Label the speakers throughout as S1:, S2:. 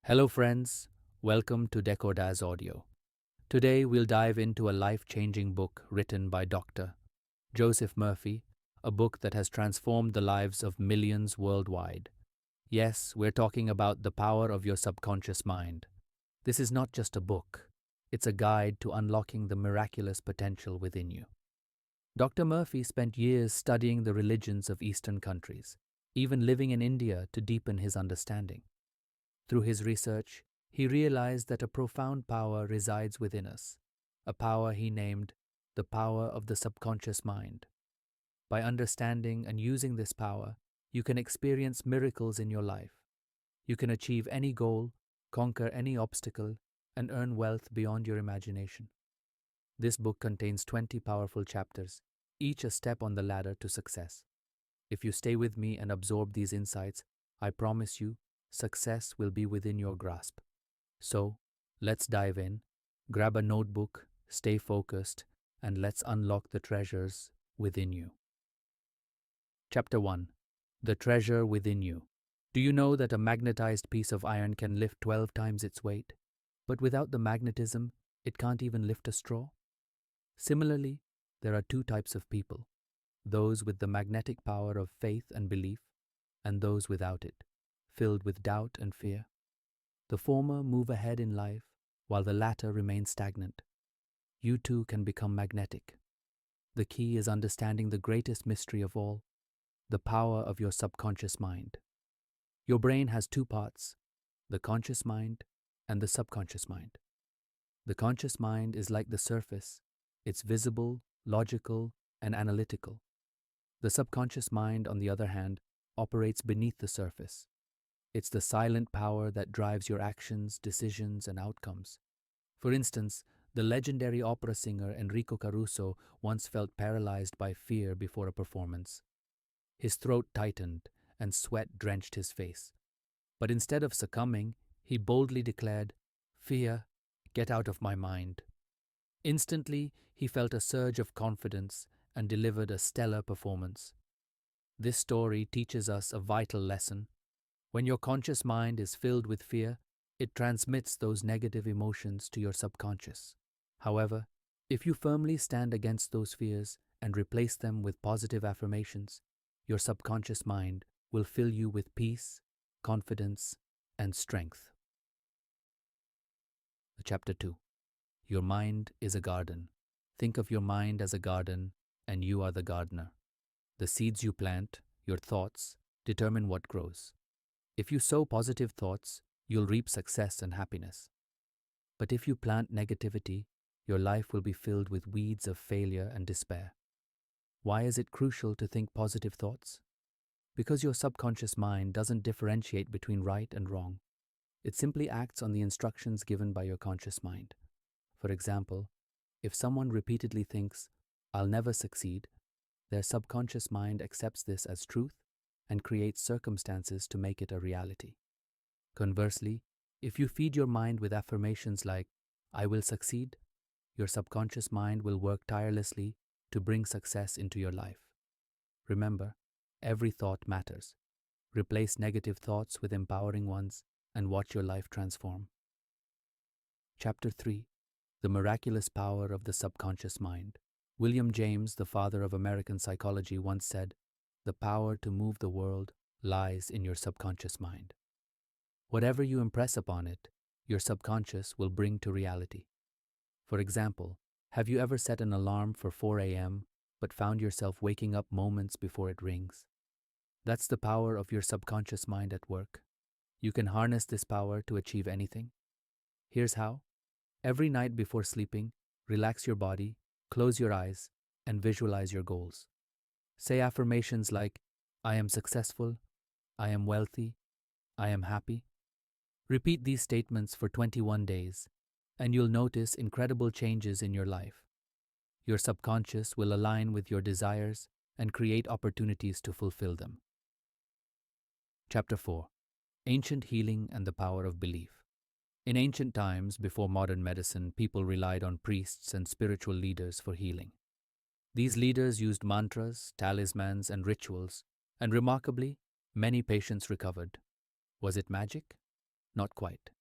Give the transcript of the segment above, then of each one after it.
S1: Hello, friends. Welcome to Decodaz Audio. Today, we'll dive into a life-changing book written by Dr. Joseph Murphy, a book that has transformed the lives of millions worldwide. Yes, we're talking about the power of your subconscious mind. This is not just a book. It's a guide to unlocking the miraculous potential within you. Dr. Murphy spent years studying the religions of Eastern countries, even living in India to deepen his understanding. Through his research, he realized that a profound power resides within us, a power he named the power of the subconscious mind. By understanding and using this power, you can experience miracles in your life. You can achieve any goal, conquer any obstacle, and earn wealth beyond your imagination. This book contains 20 powerful chapters, each a step on the ladder to success. If you stay with me and absorb these insights, I promise you, success will be within your grasp. So, let's dive in, grab a notebook, stay focused, and let's unlock the treasures within you. Chapter 1. The Treasure Within You. Do you know that a magnetized piece of iron can lift 12 times its weight? But without the magnetism, it can't even lift a straw? Similarly, there are two types of people: those with the magnetic power of faith and belief, and those without it, filled with doubt and fear. The former move ahead in life, while the latter remains stagnant. You too can become magnetic. The key is understanding the greatest mystery of all, the power of your subconscious mind. Your brain has two parts, the conscious mind and the subconscious mind. The conscious mind is like the surface. It's visible, logical, and analytical. The subconscious mind, on the other hand, operates beneath the surface. It's the silent power that drives your actions, decisions, and outcomes. For instance, the legendary opera singer Enrico Caruso once felt paralyzed by fear before a performance. His throat tightened and sweat drenched his face. But instead of succumbing, he boldly declared, "Fear, get out of my mind." Instantly, he felt a surge of confidence and delivered a stellar performance. This story teaches us a vital lesson. When your conscious mind is filled with fear, it transmits those negative emotions to your subconscious. However, if you firmly stand against those fears and replace them with positive affirmations, your subconscious mind will fill you with peace, confidence, and strength. Chapter 2. Your mind is a garden. Think of your mind as a garden, and you are the gardener. The seeds you plant, your thoughts, determine what grows. If you sow positive thoughts, you'll reap success and happiness. But if you plant negativity, your life will be filled with weeds of failure and despair. Why is it crucial to think positive thoughts? Because your subconscious mind doesn't differentiate between right and wrong. It simply acts on the instructions given by your conscious mind. For example, if someone repeatedly thinks, "I'll never succeed," their subconscious mind accepts this as truth and creates circumstances to make it a reality. Conversely, if you feed your mind with affirmations like, "I will succeed," your subconscious mind will work tirelessly to bring success into your life. Remember, every thought matters. Replace negative thoughts with empowering ones and watch your life transform. Chapter 3. The Miraculous Power of the Subconscious Mind. William James, the father of American psychology, once said, "The power to move the world lies in your subconscious mind." Whatever you impress upon it, your subconscious will bring to reality. For example, have you ever set an alarm for 4 a.m. but found yourself waking up moments before it rings? That's the power of your subconscious mind at work. You can harness this power to achieve anything. Here's how. Every night before sleeping, relax your body, close your eyes, and visualize your goals. Say affirmations like, "I am successful," "I am wealthy," "I am happy." Repeat these statements for 21 days, and you'll notice incredible changes in your life. Your subconscious will align with your desires and create opportunities to fulfill them. Chapter 4. Ancient Healing and the Power of Belief. In ancient times, before modern medicine, people relied on priests and spiritual leaders for healing. These leaders used mantras, talismans, and rituals, and remarkably, many patients recovered. Was it magic? Not quite.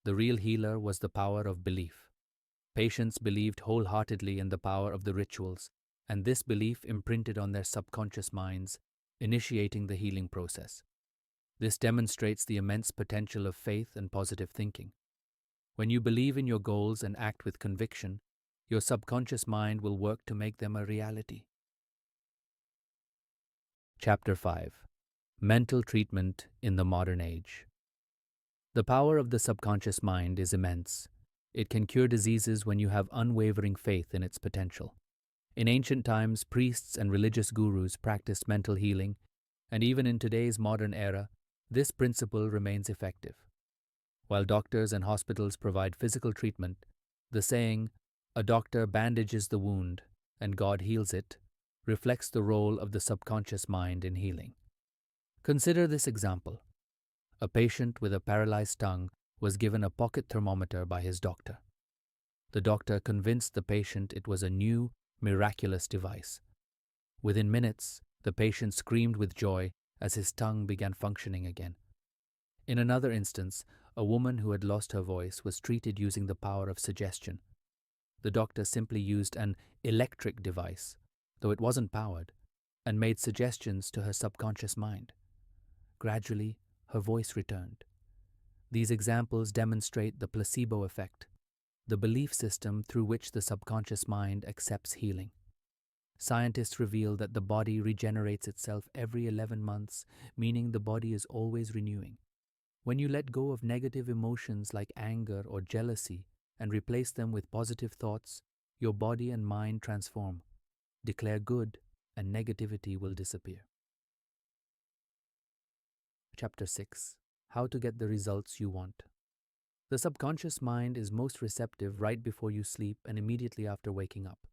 S1: The real healer was the power of belief. Patients believed wholeheartedly in the power of the rituals, and this belief imprinted on their subconscious minds, initiating the healing process. This demonstrates the immense potential of faith and positive thinking. When you believe in your goals and act with conviction, your subconscious mind will work to make them a reality. Chapter 5. Mental Treatment in the Modern Age. The power of the subconscious mind is immense. It can cure diseases when you have unwavering faith in its potential. In ancient times, priests and religious gurus practiced mental healing, and even in today's modern era, this principle remains effective. While doctors and hospitals provide physical treatment, the saying, "A doctor bandages the wound and God heals it," reflects the role of the subconscious mind in healing. Consider this example. A patient with a paralyzed tongue was given a pocket thermometer by his doctor. The doctor convinced the patient it was a new, miraculous device. Within minutes, the patient screamed with joy as his tongue began functioning again. In another instance, a woman who had lost her voice was treated using the power of suggestion. The doctor simply used an electric device, though it wasn't powered, and made suggestions to her subconscious mind. Gradually, her voice returned. These examples demonstrate the placebo effect, the belief system through which the subconscious mind accepts healing. Scientists reveal that the body regenerates itself every 11 months, meaning the body is always renewing. When you let go of negative emotions like anger or jealousy and replace them with positive thoughts, your body and mind transform. Declare good, and negativity will disappear. Chapter 6. How to get the results you want. The subconscious mind is most receptive right before you sleep and immediately after waking up.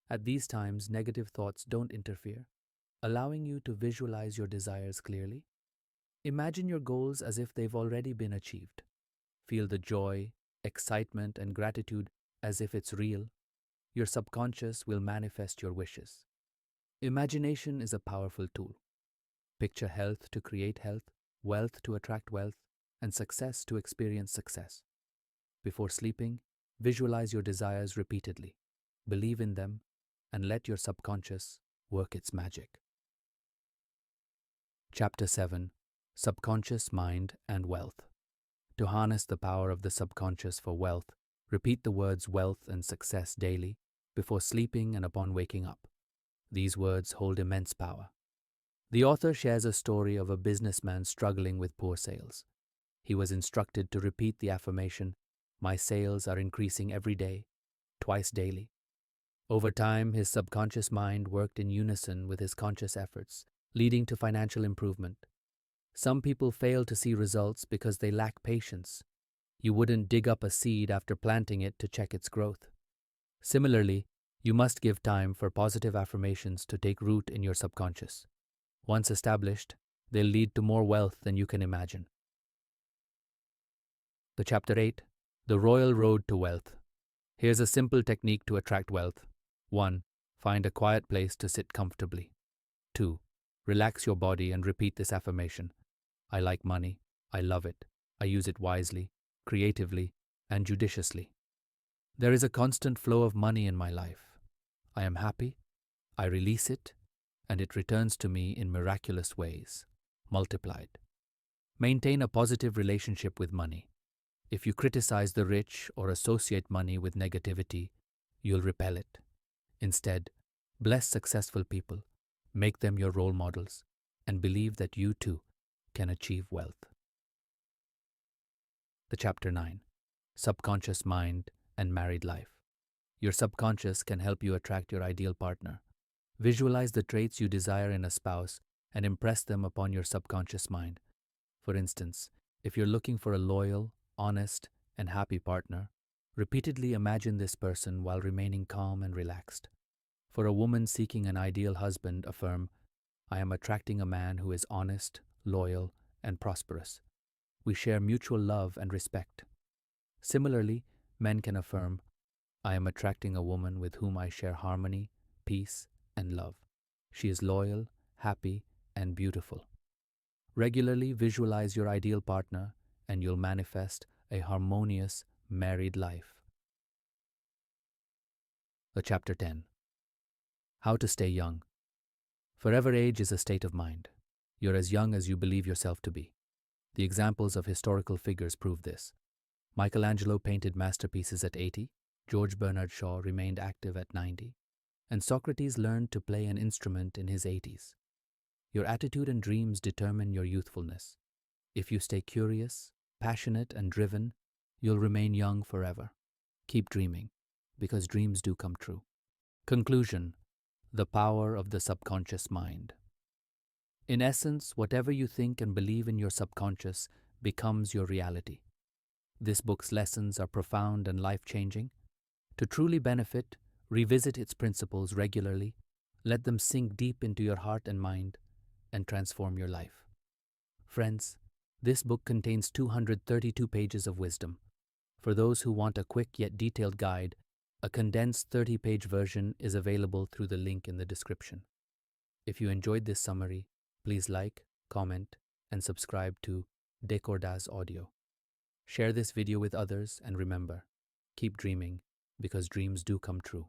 S1: At these times, negative thoughts don't interfere, allowing you to visualize your desires clearly. Imagine your goals as if they've already been achieved. Feel the joy, excitement, and gratitude as if it's real. Your subconscious will manifest your wishes. Imagination is a powerful tool. Picture health to create health, wealth to attract wealth, and success to experience success. Before sleeping, visualize your desires repeatedly. Believe in them, and let your subconscious work its magic. Chapter 7. Subconscious Mind and Wealth. To harness the power of the subconscious for wealth, repeat the words wealth and success daily, before sleeping and upon waking up. These words hold immense power. The author shares a story of a businessman struggling with poor sales. He was instructed to repeat the affirmation, "My sales are increasing every day," twice daily. Over time, his subconscious mind worked in unison with his conscious efforts, leading to financial improvement. Some people fail to see results because they lack patience. You wouldn't dig up a seed after planting it to check its growth. Similarly, you must give time for positive affirmations to take root in your subconscious. Once established, they'll lead to more wealth than you can imagine. The Chapter 8. The Royal Road to Wealth. Here's a simple technique to attract wealth. 1. Find a quiet place to sit comfortably. 2. Relax your body and repeat this affirmation. I like money. I love it. I use it wisely, creatively, and judiciously. There is a constant flow of money in my life. I am happy. I release it, and it returns to me in miraculous ways, multiplied. Maintain a positive relationship with money. If you criticize the rich or associate money with negativity, you'll repel it. Instead, bless successful people, make them your role models, and believe that you too can achieve wealth. The Chapter 9. Subconscious Mind and Married Life. Your subconscious can help you attract your ideal partner. Visualize the traits you desire in a spouse and impress them upon your subconscious mind. For instance, if you're looking for a loyal, honest, and happy partner, repeatedly imagine this person while remaining calm and relaxed. For a woman seeking an ideal husband, affirm, I am attracting a man who is honest, loyal, and prosperous. We share mutual love and respect. Similarly, men can affirm, I am attracting a woman with whom I share harmony, peace, and love. She is loyal, happy, and beautiful. Regularly visualize your ideal partner, and you'll manifest a harmonious, married life. Chapter 10. How to Stay Young. Forever age is a state of mind. You're as young as you believe yourself to be. The examples of historical figures prove this. Michelangelo painted masterpieces at 80, George Bernard Shaw remained active at 90, and Socrates learned to play an instrument in his 80s. Your attitude and dreams determine your youthfulness. If you stay curious, passionate, and driven, you'll remain young forever. Keep dreaming, because dreams do come true. Conclusion: the power of the subconscious mind. In essence, whatever you think and believe in your subconscious becomes your reality. This book's lessons are profound and life-changing. To truly benefit, revisit its principles regularly, let them sink deep into your heart and mind, and transform your life. Friends, this book contains 232 pages of wisdom. For those who want a quick yet detailed guide, a condensed 30-page version is available through the link in the description. If you enjoyed this summary, please like, comment, and subscribe to Decordas Audio. Share this video with others, and remember, keep dreaming, because dreams do come true.